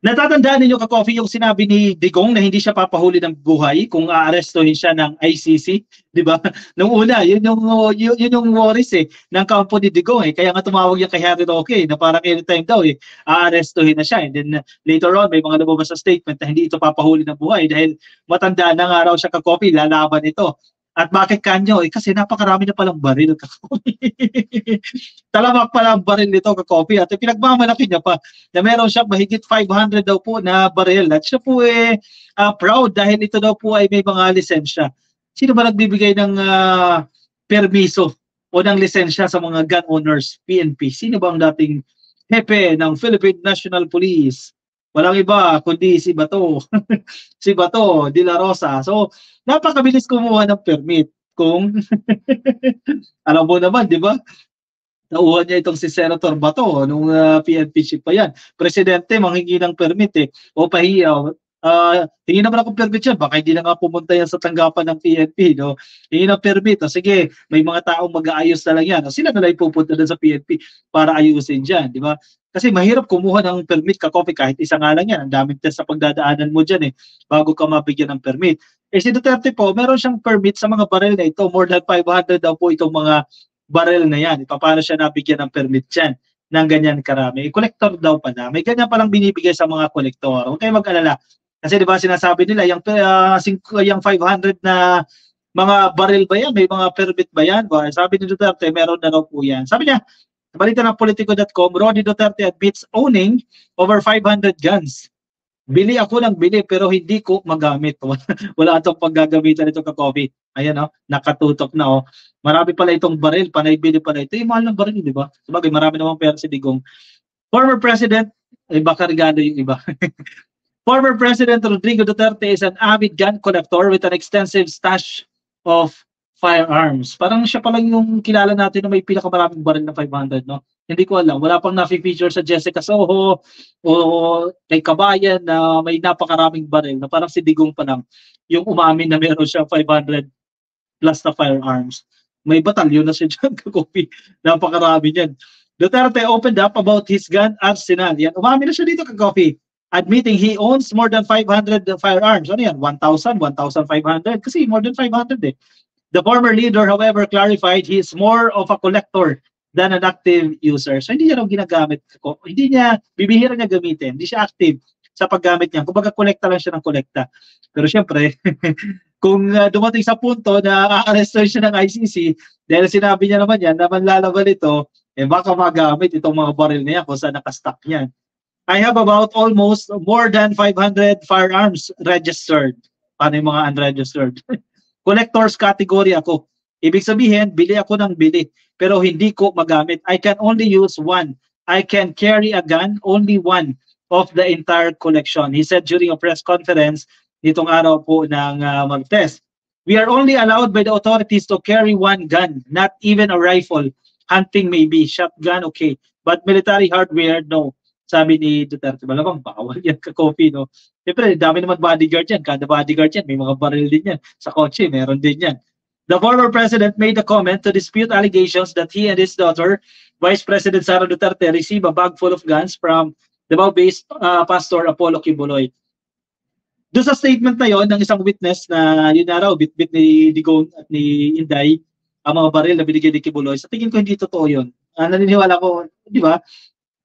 Natatandaan ninyo ka-coffee yung sinabi ni Digong na hindi siya papahuli ng buhay kung aarestuhin siya ng ICC, di ba? Nung una, yun yung worries ng kampo ni Digong Kaya nga tumawag yan kay Harry Roque na parang anytime daw aarestuhin na siya. And then later on, may mga lumabas sa statement na hindi ito papahuli ng buhay dahil matanda na nga raw siya ka-coffee, lalaban ito. At bakit kanyo? Kasi napakarami na palang baril ka-coffee. Talamak pala ang baril nito ka-coffee at pinagmamalaki niya pa na meron siyang mahigit 500 daw po na baril at siya po proud dahil ito daw po ay may mga lisensya. Sino ba nagbibigay ng permiso o ng lisensya sa mga gun owners, PNP? Sino ba ang dating hepe ng Philippine National Police? Walang iba kundi si Bato. Si Bato de la Rosa. So, napakabilis kumuha ng permit kung alam mo naman, di ba? Nauhan niya itong si Senator Bato nung PNP chief pa yan. Presidente, manghingi ng permit o pahiyaw. Hingi naman akong permit yan. Baka hindi na nga pumunta yan sa tanggapan ng PNP. No? Hingi ng permit. Sige, may mga taong mag-aayos na lang yan. Sila na lang pupunta doon sa PNP para ayusin dyan. Di ba? Kasi mahirap kumuha ng permit ka-coffee kahit isa nga lang yan. Ang daming test sa pagdadaanan mo dyan bago ka mabigyan ng permit. Si Duterte po, meron siyang permit sa mga baril na ito. More than 500 daw po itong mga baril na yan. Paano siya nabigyan ng permit dyan ng ganyan karami? Collector daw pala. May ganyan palang binibigay sa mga kolektor. Huwag kayo mag-alala. Kasi di ba sinasabi nila, yung 500 na mga baril ba yan? May mga permit ba yan? Sabi ni Duterte, meron na raw po yan. Sabi niya, balita ng Politico.com, Rody Duterte admits owning over 500 guns. Bili ako ng bili pero hindi ko magamit. Wala itong paggagamitan ito ka-coffee. Ayan nakatutok na Marami pala itong baril, panay bili pala ito. Mahal ng baril, di ba? Sabagay, marami namang pera si Digong. Former President, baka regalo yung iba. Former President Rodrigo Duterte is an avid gun collector with an extensive stash of firearms. Parang siya palang yung kilala natin na may pinakamaraming baril na 500, no? Hindi ko alam. Wala pang na-feature sa Jessica Soho o kay Kabayan na may napakaraming baril na parang si Digong pa lang yung umamin na meron siya 500 plus na firearms. May batalyon na siya dyan, ka-copy. Napakarami niyan. Duterte opened up about his gun arsenal. Yan, umamin na siya dito, ka-copy. Admitting he owns more than 500 firearms. Ano yan? 1,000, 1,500? Kasi more than 500 The former leader, however, clarified he is more of a collector than an active user. So hindi niya raw ginagamit. Hindi niya, bibihira niya gamitin. Hindi siya active sa paggamit niya. Kumbaga, kolekta lang siya ng kolekta. Pero syempre, kung dumating sa punto na a-arrestan siya ng ICC, dahil sinabi niya naman yan, na manlalaban ito, baka magamit itong mga baril niya kung saan nakastock niyan. I have about almost more than 500 firearms registered. Paano yung mga unregistered? Collectors category ako. Ibig sabihin, bili ako ng bili, pero hindi ko magamit. I can only use one. I can carry a gun, only one of the entire collection. He said during a press conference nitong araw po ng Martes. We are only allowed by the authorities to carry one gun, not even a rifle. Hunting maybe, shotgun okay, but military hardware no. Sabi ni Duterte, malamang bawal yan ka-coffee, no? Siyempre, dami naman bodyguard yan. Kada bodyguard yan, may mga baril din yan. Sa kotse, meron din yan. The former president made a comment to dispute allegations that he and his daughter, Vice President Sara Duterte, received a bag full of guns from Davao-based Pastor Apollo Kibuloy. Doon sa statement na yon ng isang witness na yun na raw, bit-bit ni Digong at ni Inday, ang mga baril na binigay ni Kibuloy, sa tingin ko hindi totoo yun. Naniniwala ko, di ba?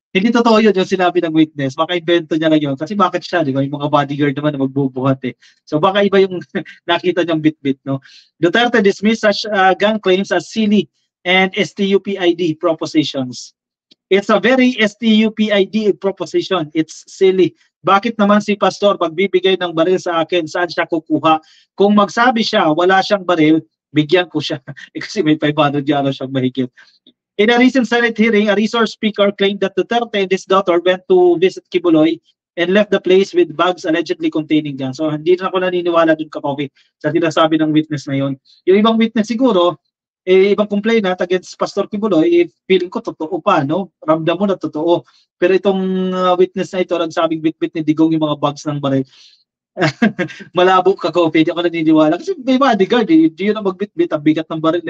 Hindi totoo yun yung sinabi ng witness. Baka invento niya lang yun. Kasi bakit siya, di ba? Yung mga bodyguard naman na magbubuhat So baka iba yung nakita niyang bit-bit, no? Duterte dismissed such gun claims as silly and STUPID propositions. It's a very STUPID proposition. It's silly. Bakit naman si Pastor pagbibigay ng baril sa akin, saan siya kukuha? Kung magsabi siya, wala siyang baril, bigyan ko siya. Kasi may 500 yaro siyang mahigit. In a recent Senate hearing, a resource speaker claimed that Duterte and his daughter went to visit Kibuloy and left the place with bags allegedly containing guns. So hindi na ako naniniwala dun ka-coffee sa sinasabi ng witness na yon. Yung ibang witness siguro, ibang complainant against Pastor Kibuloy, feeling ko totoo pa, no? Ramdam mo na totoo. Pero itong witness na ito, nagsabing bit-bit ni Digong yung mga bags ng baril. Malabo ka-coffee, hindi ako naniniwala. Kasi may bodyguard, hindi yun ang magbit-bit, ang bigat ng baril.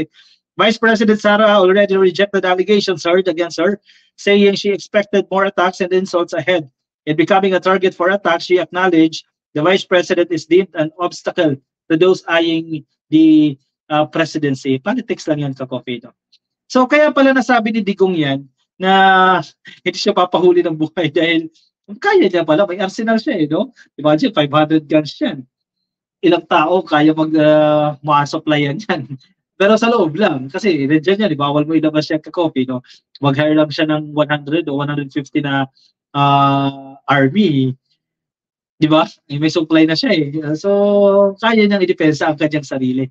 Vice President Sara already rejected allegations heard against her, saying she expected more attacks and insults ahead. In becoming a target for attack, she acknowledged the Vice President is deemed an obstacle to those eyeing the presidency. Politics lang yan, ka-coffee. No? So kaya pala nasabi ni Digong yan na hindi siya papahuli ng buhay dahil kaya niya pala, may arsenal siya eh, no? Imagine, 500 guns yan. Ilang tao kaya ma-supply yan yan. Pero sa loob lang, kasi nandiyan yan, bawal mo ilabas siya ka-coffee, no? Mag-hire lang siya ng 100 o 150 na army. Di ba? May supply na siya eh. So, kaya niyang i-depensa ang kanyang sarili.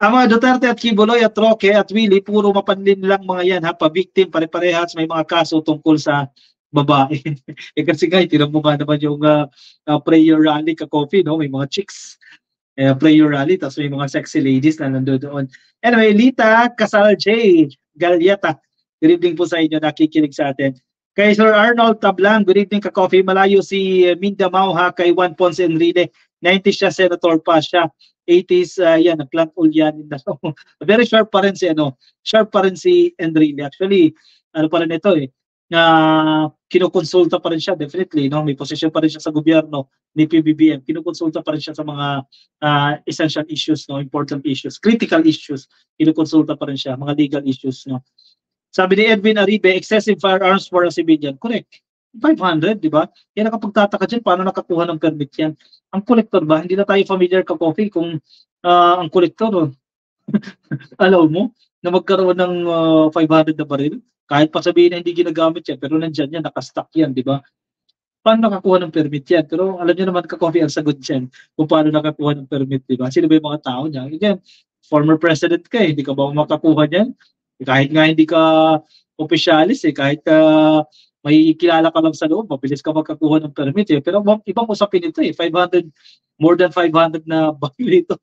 Ang mga Duterte at Kibuloy at Roque at Willie, puro mapanlin lang mga yan, ha? Pa-victim, pare-parehas, may mga kaso tungkol sa babae. Eh kasi nga, tinan mo nga naman yung prayer rally ka-coffee, no? May mga chicks. Prayer rally, tapos may mga sexy ladies na nandoon doon. Anyway, Lita Casal J. Galyata, good evening po sa inyo, nakikinig sa atin. Kay Sir Arnold Tablang, good evening ka-coffee. Malayo si Mindanao ha, kay Juan Ponce Enrile. 90s siya, senator pa siya. 80s, yan, nag-plant ulyanin na. Very sharp pa rin si, sharp pa rin si Enrile. Actually, ano pa rin ito eh, kinukonsulta pa rin siya, definitely, no? May posisyon pa rin siya sa gobyerno ni PBBM. Kinukonsulta pa rin siya sa mga essential issues, no? Important issues, critical issues. Kinukonsulta pa rin siya, mga legal issues, no? Sabi ni Edwin Aribe, excessive firearms for a civilian. Correct. 500, di ba? Yan nakapagtataka dyan, paano nakakuha ng permit yan? Ang kolektor ba? Hindi na tayo familiar ka-coffee kung ang kolektor, alaw mo na magkaroon ng 500 na baril? Kahit pa sabihin na hindi ginagamit yan, pero nandyan yan, nakastock yan, di ba? Paano nakakuha ng permit yan? Pero alam niyo naman ka-coffee ang sagot dyan kung paano nakakuha ng permit, di ba? Sino ba yung mga tao niya? Again, former president ka eh, hindi ka ba makakuha niyan? Kahit nga hindi ka opisyalis eh, kahit may kilala ka lang sa loob, mabilis ka magkakuha ng permit eh. Pero ibang usapin ito eh, 500, more than 500 na baril ito.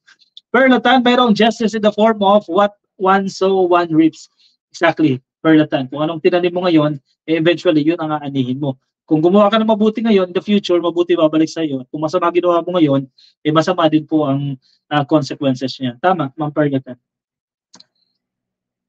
Perlatan, mayroong justice in the form of what one sow, one reaps. Exactly, Perlatan. Kung anong tinanim mo ngayon, eh, eventually yun ang aanihin mo. Kung gumawa ka ng mabuti ngayon, in the future, mabuti babalik sa iyo. Kung masama ginawa mo ngayon, eh masama din po ang consequences niya. Tama, Ma'am Perlatan.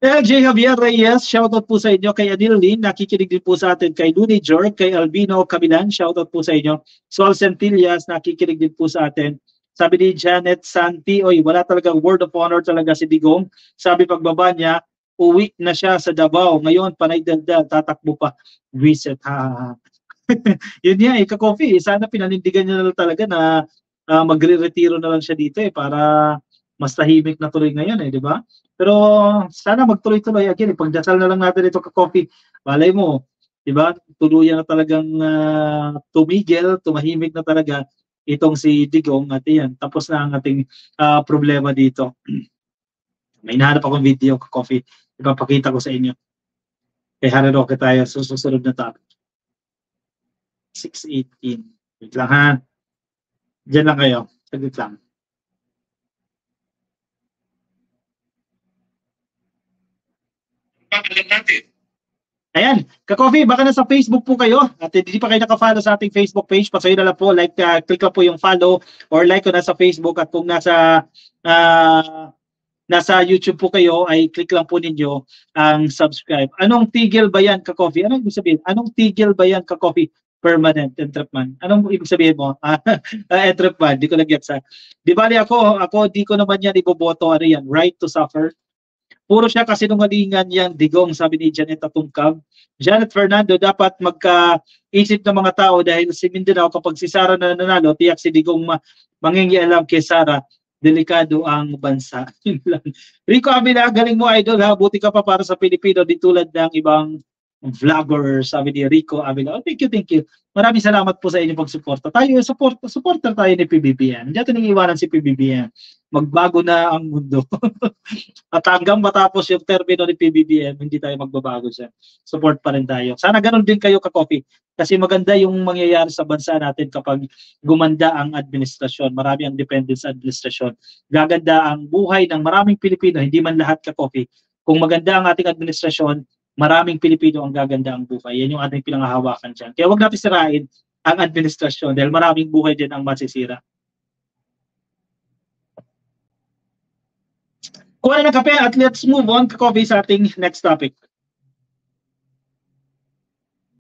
LJ Javier Reyes, shoutout po sa inyo. Kay Anil Lin, nakikinig din po sa atin. Kay Looney Jorg, kay Albino Camilan, shoutout po sa inyo. Sol Centillas, nakikinig din po sa atin. Sabi ni Janet Santi, oy, wala talagang word of honor talaga si Digong. Sabi pagbaba niya, uwi na siya sa Davao. Ngayon, panay daldal, tatakbo pa. Reset, ha. Yun niya, ka-coffee. Sana pinanindigan niya na talaga na magre-retiro na lang siya dito para mas tahimik na tuloy ngayon di ba? Pero sana magtuloy-tuloy. Again, pagdasal na lang natin ito ka-coffee. Malay mo, di ba? Tuluyan na talagang tumigil, tumahimik na talaga itong si Digong at yan. Tapos na ang ating problema dito. May hinahanap akong video ka-coffee. Ipapakita ko sa inyo. Kay Harry Roque tayo sa susunod na topic. 6:18. Wait lang ha. Diyan lang kayo. Saglit lang. Ayan, ka-coffee, baka nasa Facebook po kayo at hindi pa kayo naka-follow sa ating Facebook page, pasayo na lang po, like, click lang po yung follow or like ko nasa Facebook at kung nasa YouTube po kayo ay click lang po ninyo ang subscribe. Anong tigil ba yan ka-coffee? Anong ibig sabihin? Anong tigil ba yan ka-coffee? Permanent entrapment. Anong ibig sabihin mo? Entrapment, di ko nag-gets. Di bali ako di ko naman yan iboboto, ano yan, right to suffer. Puro siya kasi nungalingan yan, Digong, sabi ni Janet Atungkab. Janet Fernando, dapat magka-isip ng mga tao dahil si Mindanao kapag si Sara na nanalo, tiyak si Digong mangingialam kay Sara, delikado ang bansa. Rico Avila, galing mo idol ha, buti ka pa para sa Pilipino, di tulad ng ibang vlogger, sabi ni Rico Avila. Oh, thank you. Maraming salamat po sa inyong pagsuporta. Tayo, supporter tayo ni PBBM. Hindi natin iiwanan si PBBM. Magbago na ang mundo. At hanggang matapos yung termino ni PBBM, hindi tayo magbabago dyan. Support pa rin tayo. Sana ganun din kayo ka-coffee. Kasi maganda yung mangyayari sa bansa natin kapag gumanda ang administrasyon. Marami ang dependence sa administrasyon. Gaganda ang buhay ng maraming Pilipino, hindi man lahat ka-coffee. Kung maganda ang ating administrasyon, maraming Pilipino ang gaganda ang buhay. Yan yung ating pinanghahawakan dyan. Kaya huwag natin sirain ang administrasyon dahil maraming buhay din ang masisira. Kuha na ng kape at let's move on ka-coffee sa ating next topic.